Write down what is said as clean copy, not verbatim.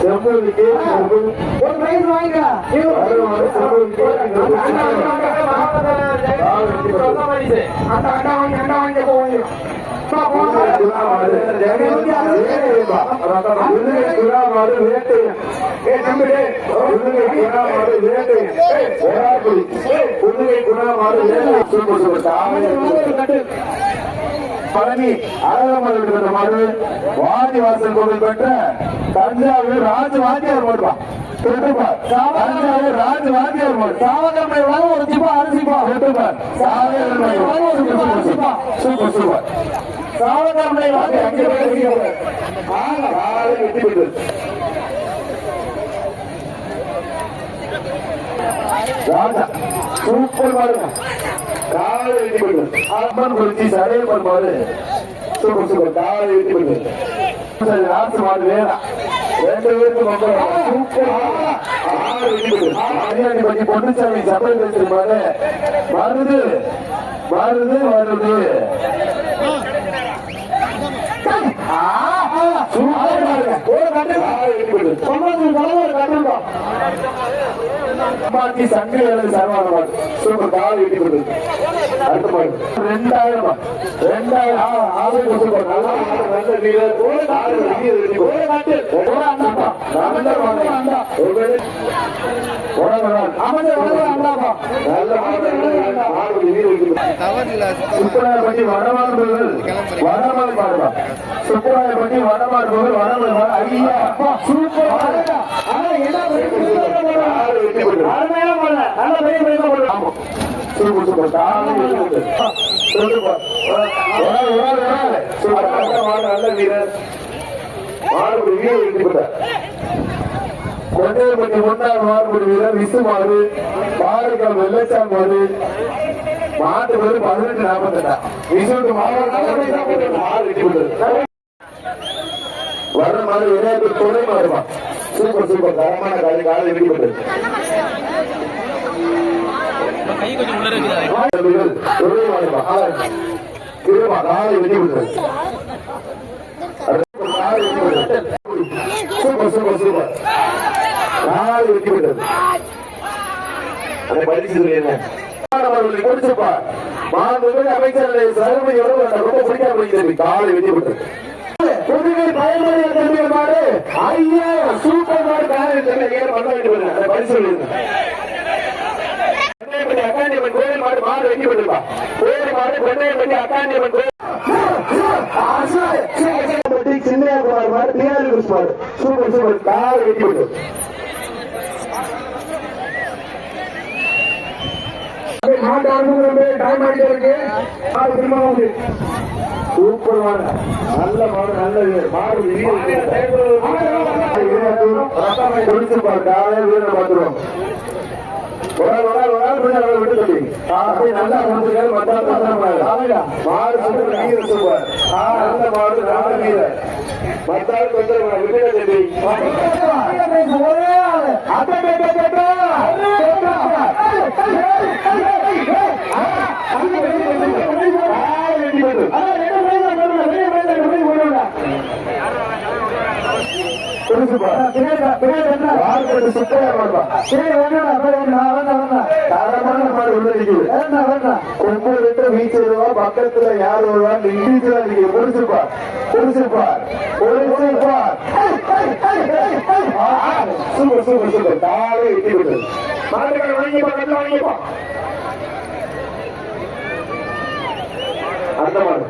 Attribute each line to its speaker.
Speaker 1: செம்புக்கு ஒரு பிரைஸ் வாங்க. பழனி அழகமலை மாடு வாடிவாசல் கோவில் பெற்ற தஞ்சாவூர் ராஜ வாத்தியார் மாடுவா தஞ்சாவூர் ராஜ வாத்தியார் மாடு சாவகமலை ஒரு சிப்பா அரிசிப்பா சூப்பர் சூப்பர் சாவகமலை ராஜா சூப்பர் மாடுங்க காலை வெட்டி போயிடுது அம்மன் குறிச்சி சரையப்பன் மாடு சூப்பர் சூப்பர் காலை வெட்டி போயிடுது ராசு மாடு வேணாம் 2 பேருக்கு சூப்பர் பற்றி பொன்னுசாமி சபை பேசிருப்பாரு வருது வருது வருது சங்கை சர்வான சூப்பர் கால் வீட்டி கொடுத்து அடுத்த மாடு 2000 சுப்பராயப்பட்டி வடமாடுபவர்கள் வடமாடு பாடுவா சுப்பராயப்பட்டி வடமாடுபவர்கள் வடமாடு ஐயா சூப்பர் நல்ல வீரர் கொண்டையப்பட்டி 1ஆம் மாறுபடி வீரர் விசுமாறு பாறைக்கால் வெள்ளச்சான் மாறு மாட்டு பேரு 1848 விசுட்டு வர மாதிரி விளையாட்டு துணை மாறுவான் சூப்பர் சூப்பர் தரமான காலை காலை வெடிப்பட்டு திரும்ப காலை வெடிப்பட்டு சூப்பர் சூப்பர் சூப்பர் காலை வெடிப்பட்டது அதை பரிசு கொடுத்துப்பா அமைச்சர் ரொம்ப பிடிக்காம போய் காலை வெடிப்பட்டு புதுகை பயமறிய மாடு ஐயா சூப்பர் மாடு பரிசு அக்காண்டியம்மன் கோயில் மாடு மாடு வெட்டி விட்டுருப்பா கோயில் மாடு கொண்டையப்பட்டி அக்காண்டியம்மன் கோயில் சின்னையாக்குமார் மாடு பிஆர் மாடு சூப்பர் சூப்பர் காலை வெட்டி விட்டு மாட்டு அனுபவம் டைம் ஆகிட்டே இருக்கு சூப்பர் மாடு நல்ல மாடு நல்ல மாடு குடிச்சிருப்பாரு காலையில் வீரர் பார்த்துருவோம் விட்டு சொல்லி நல்லா முடிச்சுக்காரு மாடு சூப்பர் நல்ல மாடு நல்ல வீரர் மத்தாள் கொஞ்சம் விட்டு ஒரே பக்கத்துல யார் வருவார் புடிச்சிருப்பார் புடிச்சிருப்பார் புடிச்சிருப்பார் சூப்பர் சூப்பர் சூப்பர் காலை வெட்டி விட்டு மாட்டுக்கார வாங்கிப்பா அந்த மாடு